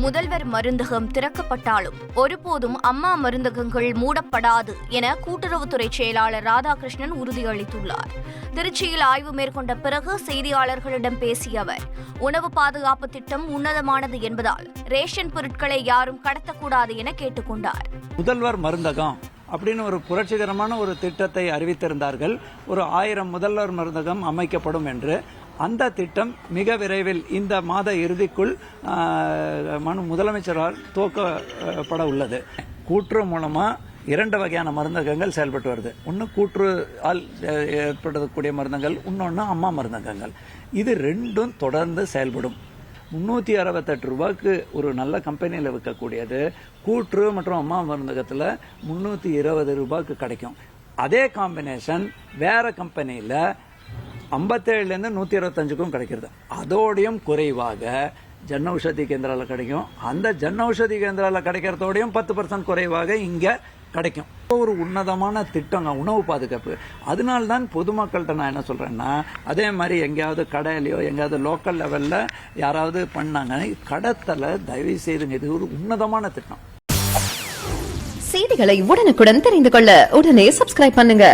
முதல்வர் மருந்தகம் திறக்கப்பட்டாலும் ஒருபோதும் அம்மா மருந்தகங்கள் மூடப்படாது என கூட்டுறவுத்துறை செயலாளர் ராதாகிருஷ்ணன் உறுதியளித்துள்ளார். திருச்சியில் ஆய்வு மேற்கொண்ட பிறகு செய்தியாளர்களிடம் பேசிய அவர், உணவு பாதுகாப்பு திட்டம் உன்னதமானது என்பதால் ரேஷன் பொருட்களை யாரும் கடத்தக்கூடாது என கேட்டுக் கொண்டார். முதல்வர் மருந்தகம் அப்படின்னு ஒரு புரட்சிகரமான ஒரு திட்டத்தை அறிவித்திருந்தார்கள். ஒரு 1000 முதல்வர் மருந்தகம் அமைக்கப்படும் என்று. அந்த திட்டம் மிக விரைவில் இந்த மாத இறுதிக்குள் முதலமைச்சரால் துவக்கப்பட உள்ளது. கூட்டுறவு மூலமா 2 வகையான மருந்தகங்கள் செயல்பட்டு வருது. ஒன்று கூற்று ஆல் ஏற்படக்கூடிய மருந்தகங்கள், இன்னொன்று அம்மா மருந்தகங்கள். இது ரெண்டும் தொடர்ந்து செயல்படும். 368 ரூபாய்க்கு ஒரு நல்ல கம்பெனியில் விற்கக்கூடியது கூற்று மற்றும் அம்மா மருந்தகத்தில் 320 ரூபாய்க்கு கிடைக்கும். அதே காம்பினேஷன் வேற கம்பெனியில் 57லேருந்து 125க்கும் கிடைக்கிறது. அதோடையும் குறைவாக ஜன் ஔஷதி கேந்திராவில் கிடைக்கும். அந்த ஜன் ஔஷதி கேந்திராவில் கிடைக்கிறதோடையும் 10% குறைவாக இங்கே கிடைக்கும். ஒரு உன்னதமான திட்டங்க உணவு பாதுகாப்பு. அதனால்தான் பொதுமக்கள்கிட்ட நான் என்ன சொல்றேன்னா, அதே மாதிரி எங்கேயாவது கடையிலையோ எங்கேயாவது லோக்கல் லெவல்ல யாராவது பண்ணாங்க கடத்தல தயவு செய்து, இது ஒரு உன்னதமான திட்டம். செய்திகளை உடனுக்குடன் தெரிந்து கொள்ள உடனே சப்ஸ்கிரைப் பண்ணுங்க.